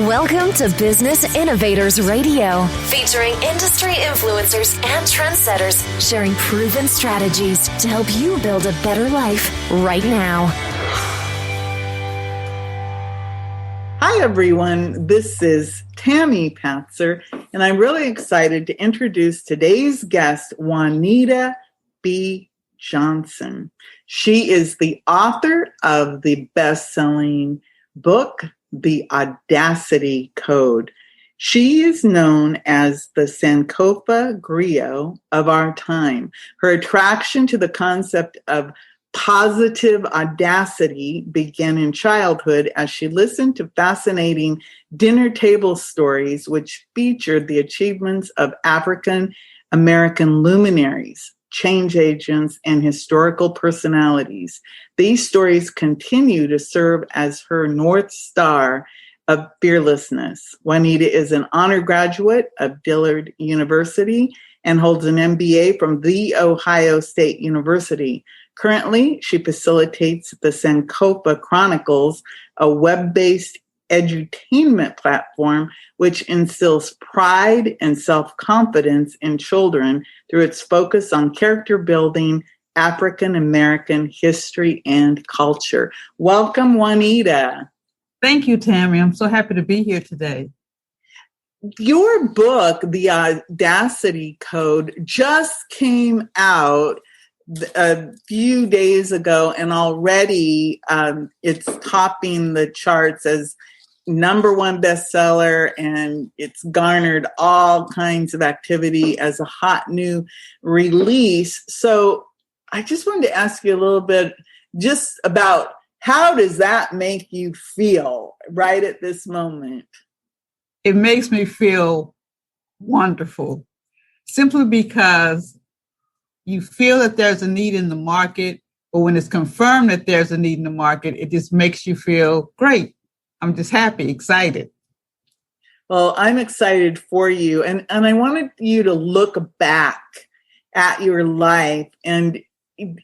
Welcome to Business Innovators Radio, featuring industry influencers and trendsetters sharing proven strategies to help you build a better life right now. Hi, everyone. This is Tammy Patzer, and I'm really excited to introduce today's guest, Juanita B Johnson. She is the author of the best-selling book, The Audacity Code. She is known as the Sankofa griot of our time. Her attraction to the concept of positive audacity began in childhood as she listened to fascinating dinner table stories which featured the achievements of African American luminaries, change agents, and historical personalities. These stories continue to serve as her North Star of fearlessness. Juanita is an honor graduate of Dillard University and holds an MBA from The Ohio State University. Currently, she facilitates the Sankofa Chronicles, a web-based edutainment platform which instills pride and self-confidence in children through its focus on character building, African American history, and culture. Welcome, Juanita. Thank you, Tammy. I'm so happy to be here today. Your book, The Audacity Code, just came out a few days ago, and already it's topping the charts as #1 bestseller, and it's garnered all kinds of activity as a hot new release. So I just wanted to ask you a little bit just about how does that make you feel right at this moment? It makes me feel wonderful, simply because you feel that there's a need in the market, but when it's confirmed that there's a need in the market, it just makes you feel great. I'm just happy, excited. Well, I'm excited for you. And I wanted you to look back at your life. And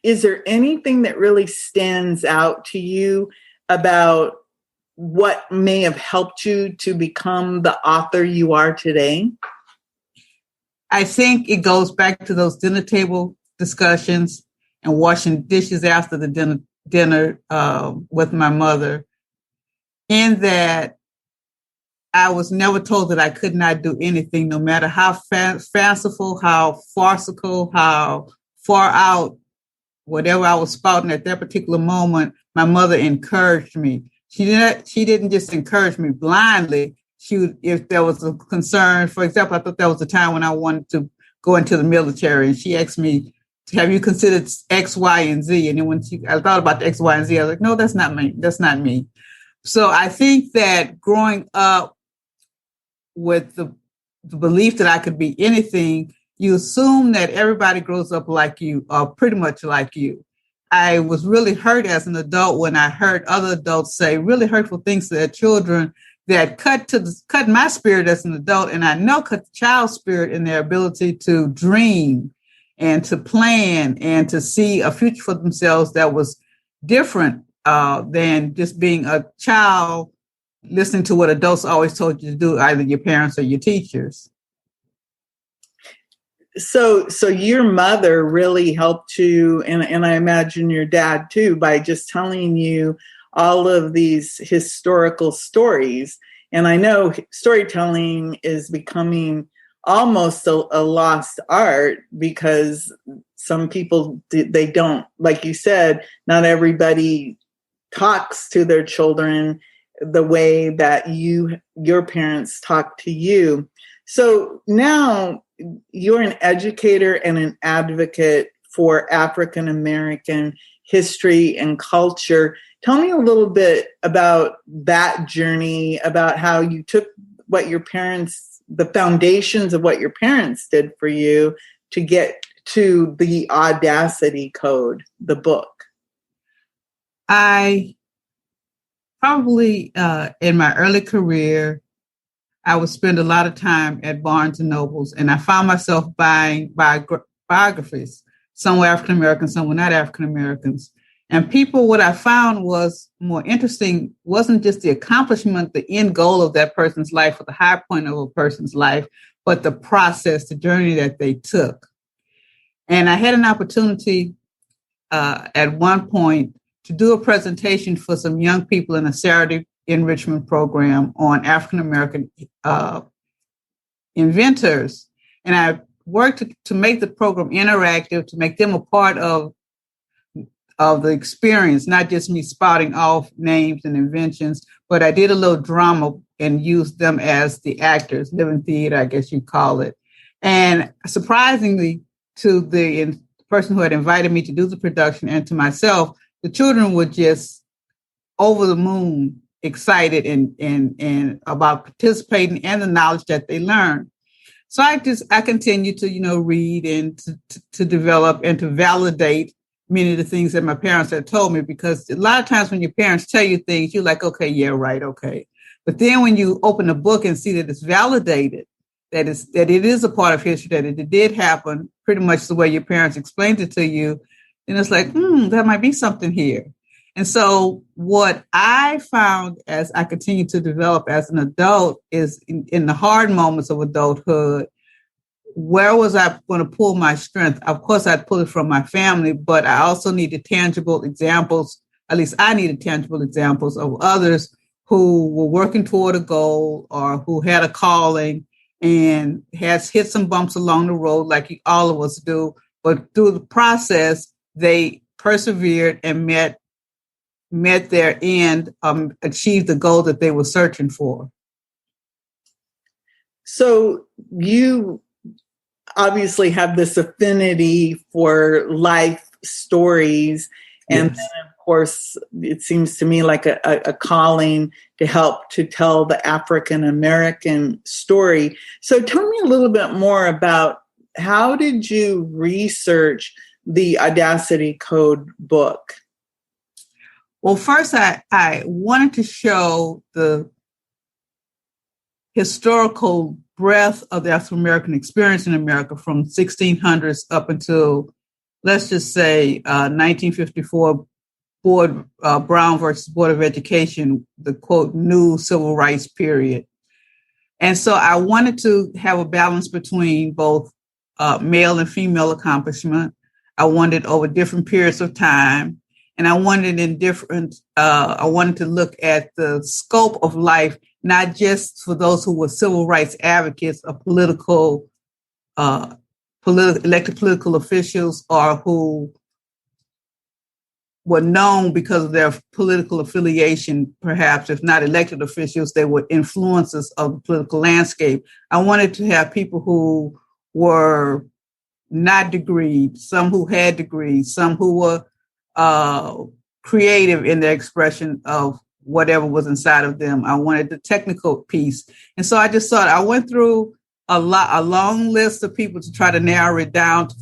is there anything that really stands out to you about what may have helped you to become the author you are today? I think it goes back to those dinner table discussions and washing dishes after the dinner with my mother, in that I was never told that I could not do anything, no matter how fanciful, how farcical, how far out, whatever I was spouting at that particular moment. My mother encouraged me. She didn't just encourage me blindly. She would, if there was a concern, for example, I thought there was a time when I wanted to go into the military, and she asked me, have you considered X, Y, and Z? And then when I thought about the X, Y, and Z, I was like, no, that's not me. That's not me. So I think that growing up with the belief that I could be anything, you assume that everybody grows up like you or pretty much like you. I was really hurt as an adult when I heard other adults say really hurtful things to their children that cut my spirit as an adult, and I know cut the child's spirit in their ability to dream and to plan and to see a future for themselves that was different than just being a child listening to what adults always told you to do, either your parents or your teachers. So your mother really helped you, and I imagine your dad too, by just telling you all of these historical stories. And I know storytelling is becoming almost a lost art, because some people, they don't, like you said, not everybody talks to their children the way that your parents talk to you. So now you're an educator and an advocate for African American history and culture. Tell me a little bit about that journey, about how you took the foundations of what your parents did for you to get to the Audacity Code, the book. I probably, in my early career, I would spend a lot of time at Barnes and Nobles, and I found myself buying biographies. Some were African Americans, some were not African Americans. And people, what I found was more interesting wasn't just the accomplishment, the end goal of that person's life or the high point of a person's life, but the process, the journey that they took. And I had an opportunity at one point to do a presentation for some young people in a Saturday enrichment program on African-American inventors. And I worked to make the program interactive, to make them a part of the experience, not just me spouting off names and inventions, but I did a little drama and used them as the actors, living theater, I guess you'd call it. And surprisingly, to the person who had invited me to do the production and to myself, the children were just over the moon excited and about participating and the knowledge that they learned. So I continued to, read and to develop and to validate many of the things that my parents had told me, because a lot of times when your parents tell you things, you're like, okay, yeah, right, okay. But then when you open a book and see that it's validated, that it is a part of history, that it did happen pretty much the way your parents explained it to you, then it's like, there might be something here. And so what I found as I continued to develop as an adult is in the hard moments of adulthood, where was I going to pull my strength? Of course, I'd pull it from my family, but I also needed tangible examples. At least I needed tangible examples of others who were working toward a goal or who had a calling and has hit some bumps along the road like all of us do. But through the process, they persevered and met their end, achieved the goal that they were searching for. So you obviously have this affinity for life stories. And Yes. then, of course, it seems to me like a calling to help to tell the African American story. So tell me a little bit more about how did you research the Audacity Code book? Well, first, I wanted to show the historical breadth of the African American experience in America from 1600s up until, let's just say, 1954 Brown versus Board of Education, the quote, new civil rights period. And so I wanted to have a balance between both male and female accomplishment. I wanted over different periods of time. And I wanted I wanted to look at the scope of life, not just for those who were civil rights advocates or elected political officials, or who were known because of their political affiliation, perhaps, if not elected officials, they were influencers of the political landscape. I wanted to have people who were not degreed, some who had degrees, some who were creative in their expression of whatever was inside of them. I wanted the technical piece. And so I just thought I went through a long list of people to try to narrow it down to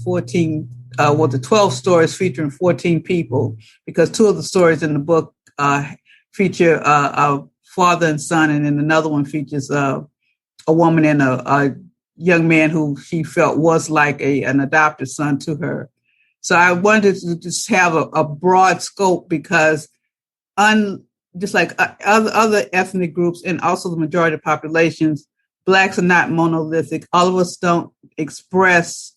12 stories featuring 14 people, because two of the stories in the book feature a father and son, and then another one features a woman and a young man who she felt was like an adopted son to her. So I wanted to just have a broad scope, because just like other ethnic groups and also the majority of populations, Blacks are not monolithic. All of us don't express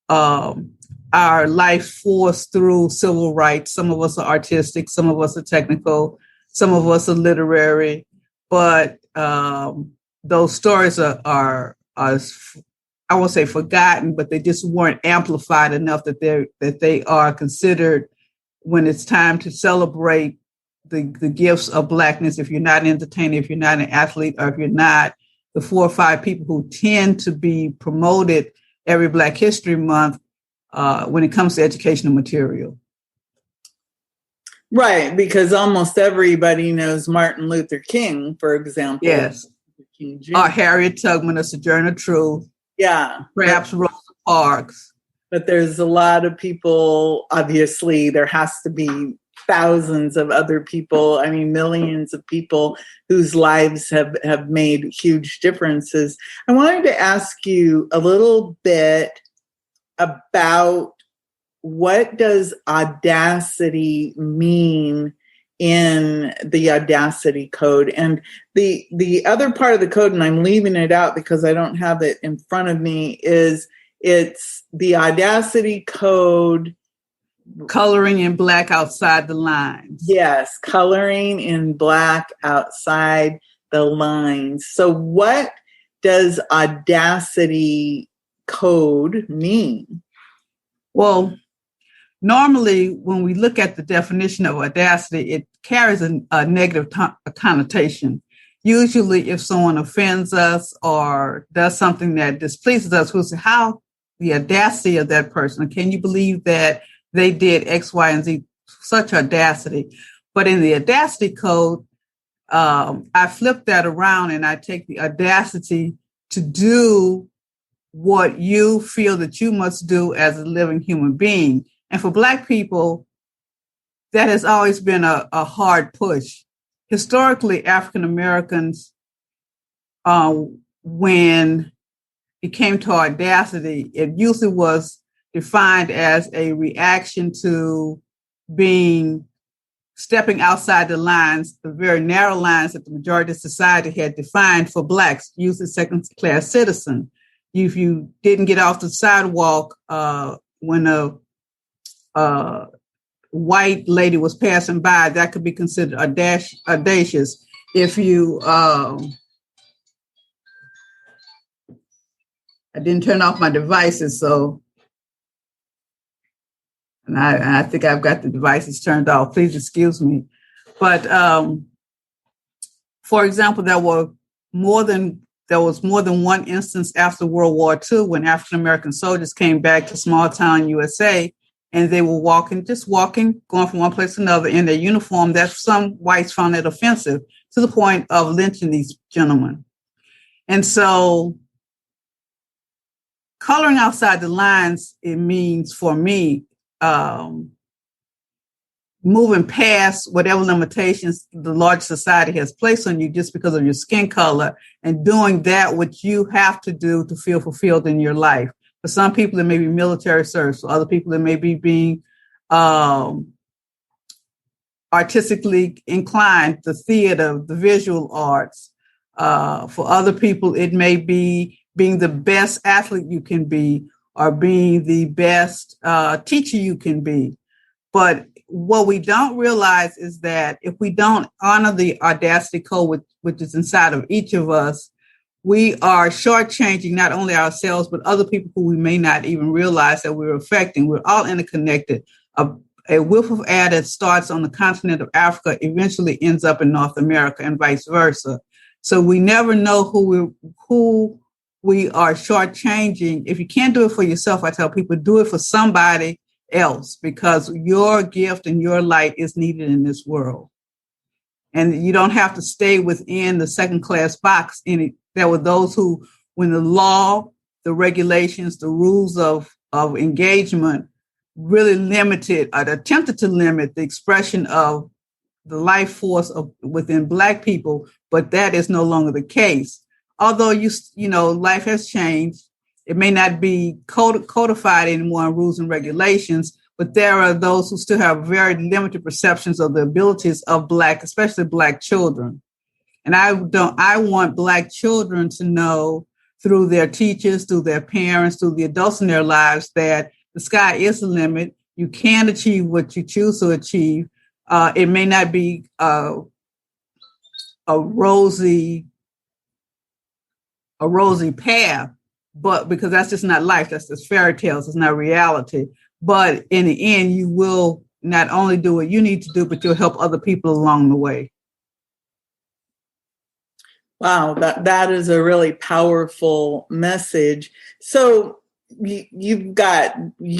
our life force through civil rights. Some of us are artistic, some of us are technical, some of us are literary, but those stories are I won't say forgotten, but they just weren't amplified enough that they are considered when it's time to celebrate the gifts of Blackness. If you're not an entertainer, if you're not an athlete, or if you're not the 4 or 5 people who tend to be promoted every Black History Month when it comes to educational material. Right, because almost everybody knows Martin Luther King, for example. Yes. King Jr. Or Harriet Tubman, A Sojourner Truth. Yeah. Perhaps Rosa Parks. But there's a lot of people, obviously, there has to be thousands of other people, I mean, millions of people whose lives have made huge differences. I wanted to ask you a little bit about what does audacity mean in the Audacity code? And the other part of the code, and I'm leaving it out because I don't have it in front of me, is it's the Audacity code. Coloring in black outside the lines. Yes, coloring in black outside the lines. So what does Audacity code mean? Well, normally when we look at the definition of Audacity, it carries a negative connotation. Usually if someone offends us or does something that displeases us, we'll say, how the audacity of that person. Can you believe that they did X, Y, and Z? Such audacity. But in the Audacity code, I flip that around and I take the audacity to do what you feel that you must do as a living human being. And for Black people, that has always been a hard push. Historically, African Americans, when it came to audacity, it usually was defined as a reaction to stepping outside the lines, the very narrow lines that the majority of society had defined for Blacks, usually second-class citizen. If you didn't get off the sidewalk when a white lady was passing by, that could be considered audacious. If you, I didn't turn off my devices, so, and I think I've got the devices turned off. Please excuse me. But for example, there was more than one instance after World War II when African American soldiers came back to small town USA, and they were walking, going from one place to another in their uniform, that some whites found it offensive to the point of lynching these gentlemen. And so coloring outside the lines, it means for me, moving past whatever limitations the large society has placed on you just because of your skin color and doing that which you have to do to feel fulfilled in your life. For some people, it may be military service. For other people, it may be being artistically inclined, the theater, the visual arts. For other people, it may be being the best athlete you can be or being the best teacher you can be. But what we don't realize is that if we don't honor the Audacity code, which is inside of each of us, we are shortchanging not only ourselves, but other people who we may not even realize that we're affecting. We're all interconnected. A whiff of air that starts on the continent of Africa eventually ends up in North America and vice versa. So we never know who we are shortchanging. If you can't do it for yourself, I tell people, do it for somebody else, because your gift and your light is needed in this world. And you don't have to stay within the second-class box. There were those who, when the law, the regulations, the rules of engagement really limited or attempted to limit the expression of the life force within Black people, but that is no longer the case. Although, life has changed. It may not be codified anymore in rules and regulations, but there are those who still have very limited perceptions of the abilities of especially Black children. And I want Black children to know through their teachers, through their parents, through the adults in their lives, that the sky is the limit. You can achieve what you choose to achieve. It may not be a rosy path, but because that's just not life, that's just fairy tales, it's not reality. But in the end, you will not only do what you need to do, but you'll help other people along the way. Wow, that is a really powerful message. So you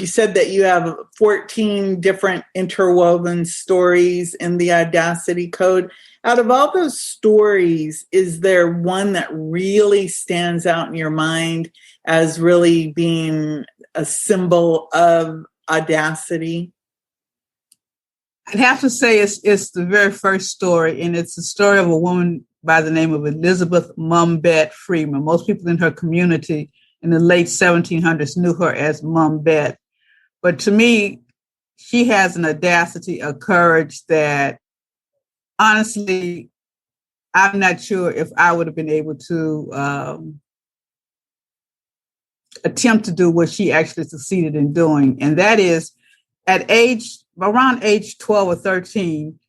said that you have 14 different interwoven stories in the Audacity code. Out of all those stories, is there one that really stands out in your mind as really being a symbol of Audacity? I'd have to say it's the very first story, and it's the story of a woman by the name of Elizabeth Mumbait Freeman. Most people in her community in the late 1700s knew her as Mumbait. But to me, she has an audacity, a courage that honestly, I'm not sure if I would have been able to attempt to do what she actually succeeded in doing. And that is around age 12 or 13,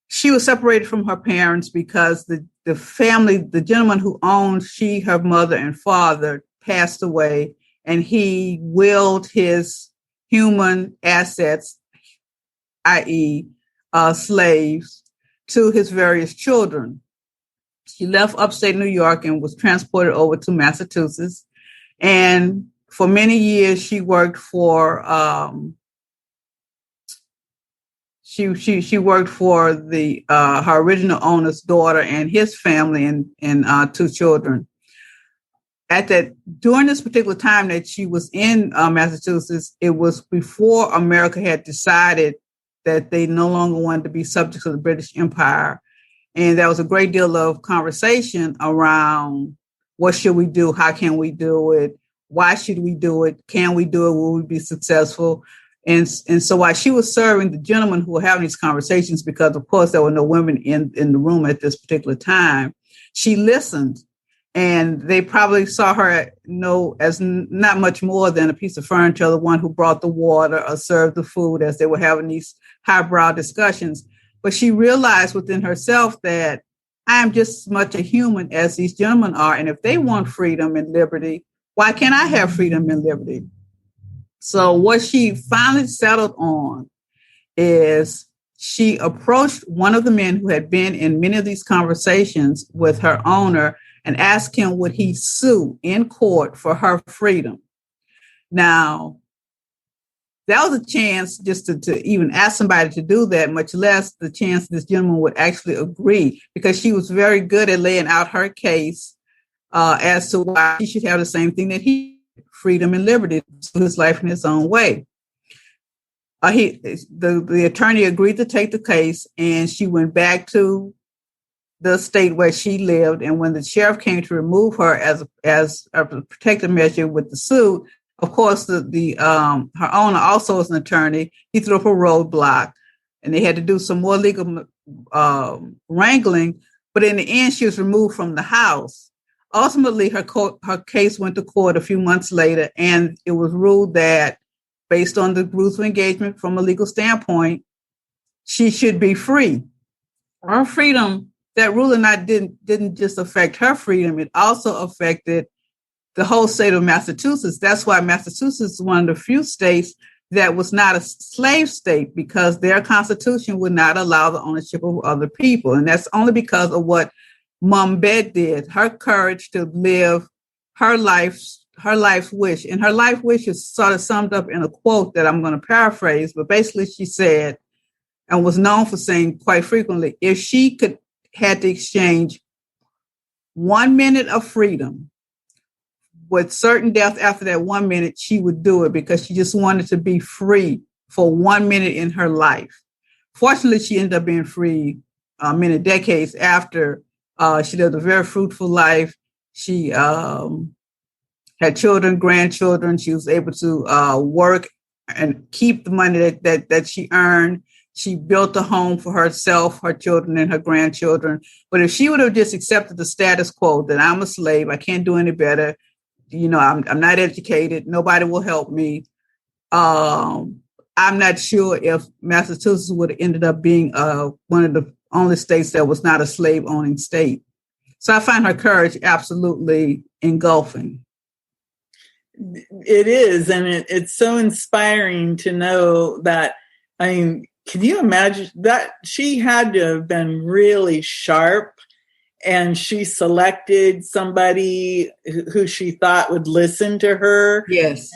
she was separated from her parents because the family, the gentleman who owned her mother and father passed away, and he willed his human assets, i.e. Slaves, to his various children. She left upstate New York and was transported over to Massachusetts. And for many years, she worked for she worked for her original owner's daughter and his family and 2 children. During this particular time that she was in Massachusetts, it was before America had decided that they no longer wanted to be subjects of the British Empire. And there was a great deal of conversation around what should we do? How can we do it? Why should we do it? Can we do it? Will we be successful? And so while she was serving the gentlemen who were having these conversations, because of course there were no women in the room at this particular time, she listened. And they probably saw her as not much more than a piece of furniture, the one who brought the water or served the food as they were having these highbrow discussions. But she realized within herself that I am just as much a human as these gentlemen are. And if they want freedom and liberty, why can't I have freedom and liberty? So what she finally settled on is she approached one of the men who had been in many of these conversations with her owner and asked him, would he sue in court for her freedom? Now, that was a chance just to even ask somebody to do that, much less the chance this gentleman would actually agree, because she was very good at laying out her case as to why he should have the same thing that he, freedom and liberty, to his life in his own way. The attorney agreed to take the case, and she went back to the state where she lived. And when the sheriff came to remove her as a protective measure with the suit, of course, her owner also is an attorney. He threw up a roadblock, and they had to do some more legal wrangling. But in the end, she was removed from the house. Ultimately, her case went to court a few months later, and it was ruled that, based on the rules of engagement from a legal standpoint, she should be free. Her freedom, that ruling didn't just affect her freedom, it also affected the whole state of Massachusetts. That's why Massachusetts is one of the few states that was not a slave state, because their constitution would not allow the ownership of other people. And that's only because of what Mumbait did, her courage to live her life's wish. And her life wish is sort of summed up in a quote that I'm going to paraphrase, but basically she said, and was known for saying quite frequently, if she had to exchange 1 minute of freedom with certain death after that 1 minute, she would do it, because she just wanted to be free for 1 minute in her life. Fortunately, she ended up being free many decades after. She lived a very fruitful life. She had children, grandchildren. She was able to work and keep the money that she earned. She built a home for herself, her children, and her grandchildren. But if she would have just accepted the status quo that I'm a slave, I can't do any better, I'm not educated, nobody will help me, I'm not sure if Massachusetts would have ended up being one of the only states that was not a slave-owning state. So I find her courage absolutely engulfing. It is, and it's so inspiring to know that. I mean, can you imagine that she had to have been really sharp, and she selected somebody who she thought would listen to her. Yes.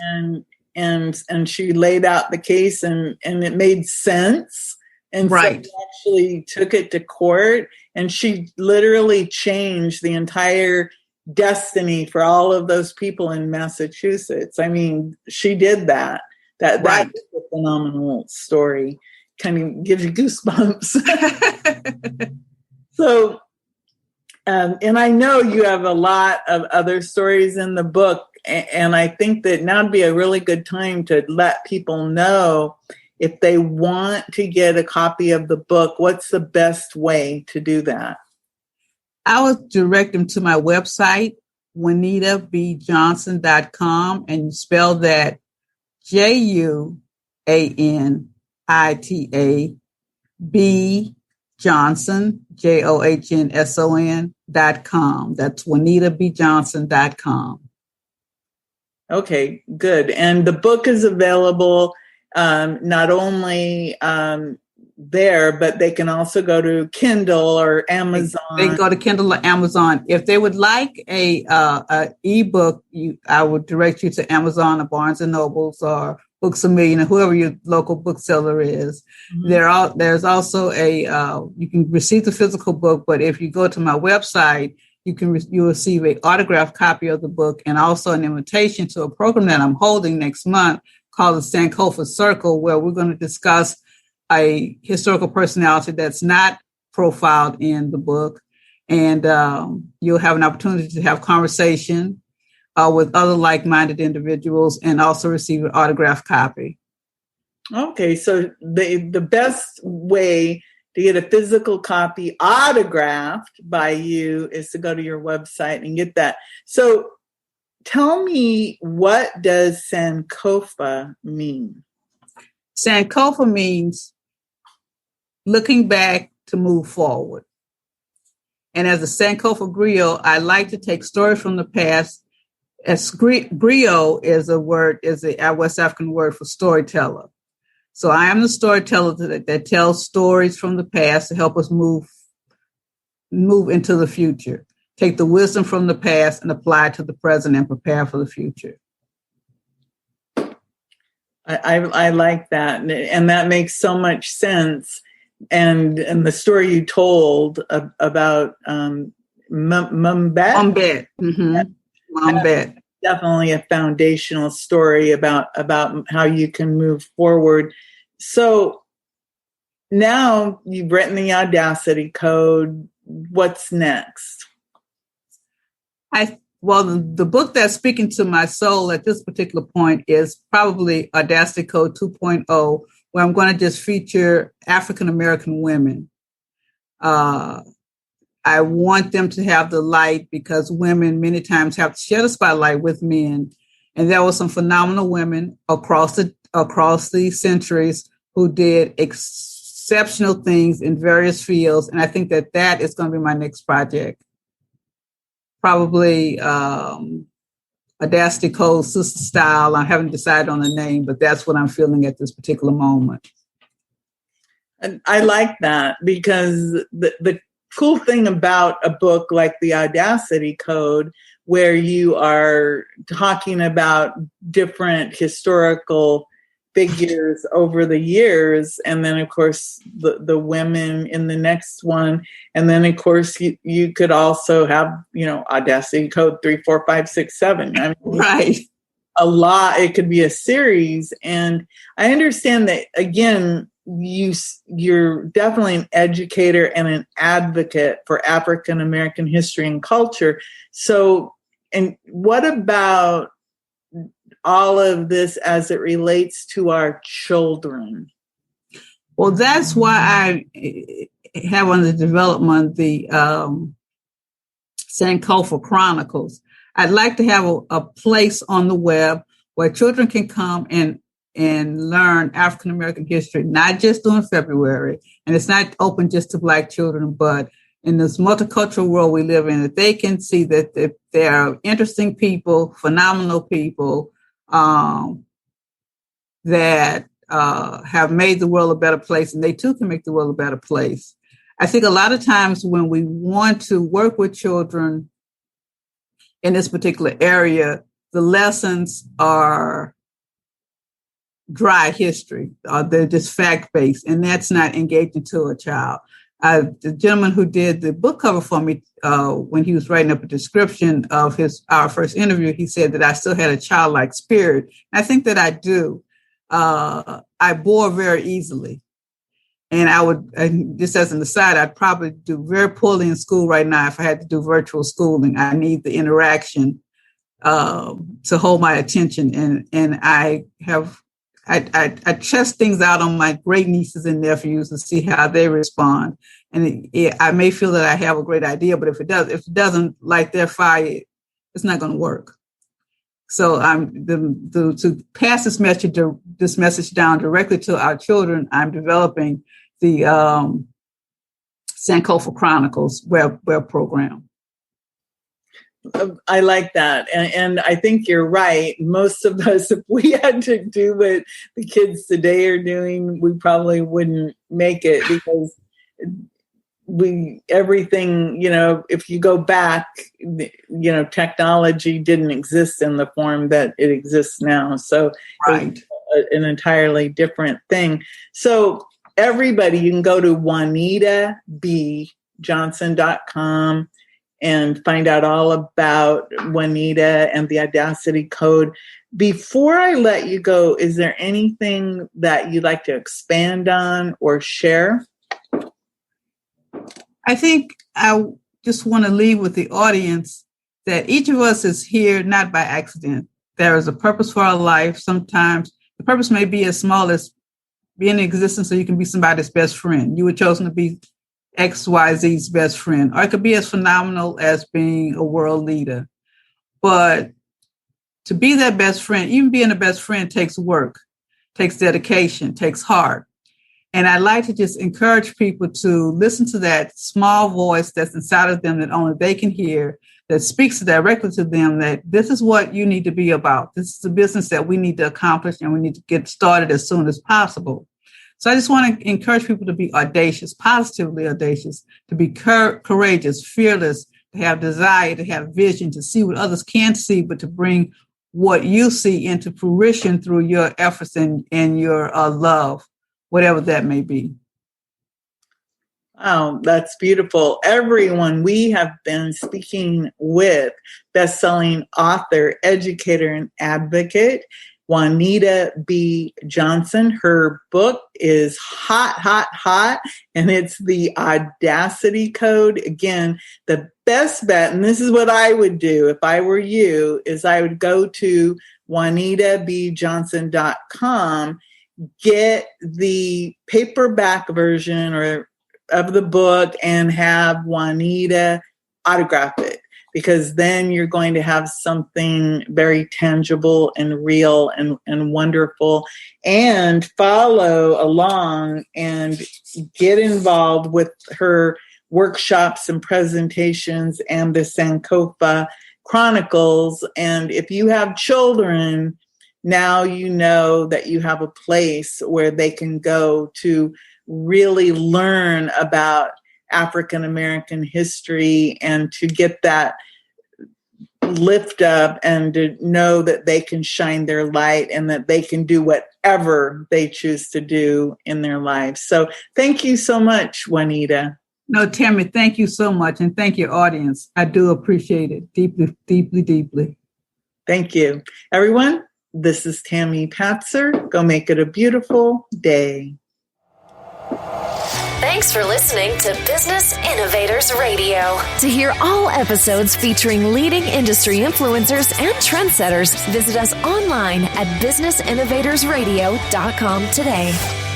And she laid out the case, and it made sense. And right. So she actually took it to court, and she literally changed the entire destiny for all of those people in Massachusetts. I mean, she did that. That is a phenomenal story. Kind of gives you goosebumps. So, and I know you have a lot of other stories in the book, And I think that now would be a really good time to let people know if they want to get a copy of the book, what's the best way to do that? I would direct them to my website, JuanitaBJohnson.com, and you spell that JuanitaB Johnson, JohnSon.com. That's JuanitaBJohnson.com. Okay, good. And the book is available not only there, but they can also go to Kindle or Amazon. They go to Kindle or Amazon. If they would like a ebook, I would direct you to Amazon or Barnes and Nobles or Books A Million or whoever your local bookseller is. Mm-hmm. There's also you can receive the physical book, but if you go to my website, you receive an autographed copy of the book and also an invitation to a program that I'm holding next month called the Sankofa Circle, where we're going to discuss a historical personality that's not profiled in the book. And you'll have an opportunity to have conversation with other like-minded individuals and also receive an autographed copy. Okay, so the best way to get a physical copy autographed by you is to go to your website and get that. So tell me, what does Sankofa mean? Sankofa means looking back to move forward. And as a Sankofa griot, I like to take stories from the past. As griot is a West African word for storyteller. So I am the storyteller that tells stories from the past to help us move into the future. Take the wisdom from the past and apply it to the present and prepare for the future. I like that. And that makes so much sense. And the story you told about Mumbait. Mumbait. Mm-hmm. Mumbait. Definitely a foundational story about how you can move forward. So now you've written the Audacity code. What's next? The book that's speaking to my soul at this particular point is probably Audacity Code 2.0, where I'm going to just feature African-American women. I want them to have the light because women many times have to share the spotlight with men. And there were some phenomenal women across the centuries who did exceptional things in various fields. And I think that is going to be my next project. Probably Audacity Code Sister Style. I haven't decided on a name, but that's what I'm feeling at this particular moment. And I like that because the cool thing about a book like the Audacity Code, where you are talking about different historical figures over the years, and then of course the women in the next one, and then of course you could also have Audacity Code 3, 4, 5, 6, 7. I mean, right. A lot. It could be a series, and I understand that again. You're definitely an educator and an advocate for African American history and culture. So, and what about all of this as it relates to our children? Well, that's why I have under development the Sankofa Chronicles. I'd like to have a place on the web where children can come and learn African American history, not just during February. And it's not open just to Black children, but in this multicultural world we live in, that they can see that there are interesting people, phenomenal people that have made the world a better place, and they too can make the world a better place. I think a lot of times when we want to work with children in this particular area, the lessons are dry history. They're just fact-based, and that's not engaging to a child. The gentleman who did the book cover for me, when he was writing up a description of our first interview, he said that I still had a childlike spirit. I think that I do. I bore very easily. And just as an aside, I'd probably do very poorly in school right now if I had to do virtual schooling. I need the interaction to hold my attention. And I test things out on my great nieces and nephews to see how they respond. And I may feel that I have a great idea, but if it doesn't light their fire, it's not going to work. So to pass this message down directly to our children, I'm developing the Sankofa Chronicles web program. I like that. And I think you're right. Most of us, if we had to do what the kids today are doing, we probably wouldn't make it, because everything, if you go back, technology didn't exist in the form that it exists now. So right. It's an entirely different thing. So everybody, you can go to JuanitaBJohnson.com and find out all about Juanita and the Audacity code. Before I let you go, is there anything that you'd like to expand on or share? I think I just want to leave with the audience that each of us is here not by accident. There is a purpose for our life. Sometimes the purpose may be as small as being in existence so you can be somebody's best friend. You were chosen to be XYZ's best friend, or it could be as phenomenal as being a world leader. But to be that best friend, even being a best friend, takes work, takes dedication, takes heart. And I'd like to just encourage people to listen to that small voice that's inside of them that only they can hear, that speaks directly to them, that this is what you need to be about. This is the business that we need to accomplish, and we need to get started as soon as possible. So I just want to encourage people to be audacious, positively audacious, to be courageous, fearless, to have desire, to have vision, to see what others can't see, but to bring what you see into fruition through your efforts and your love, whatever that may be. Oh, that's beautiful. Everyone, we have been speaking with best-selling author, educator, and advocate, Juanita B. Johnson. Her book is hot, and it's the Audacity Code. Again, the best bet, and this is what I would do if I were you, is I would go to JuanitaBJohnson.com, get the paperback version of the book, and have Juanita autograph it, because then you're going to have something very tangible and real and wonderful. And follow along and get involved with her workshops and presentations and the Sankofa Chronicles. And if you have children, now you know that you have a place where they can go to really learn about African American history, and to get that lift up, and to know that they can shine their light, and that they can do whatever they choose to do in their lives. So thank you so much, Juanita. No, Tammy, thank you so much. And thank you, audience. I do appreciate it deeply, deeply, deeply. Thank you. Everyone, this is Tammy Patzer. Go make it a beautiful day. Thanks for listening to Business Innovators Radio. To hear all episodes featuring leading industry influencers and trendsetters, visit us online at businessinnovatorsradio.com today.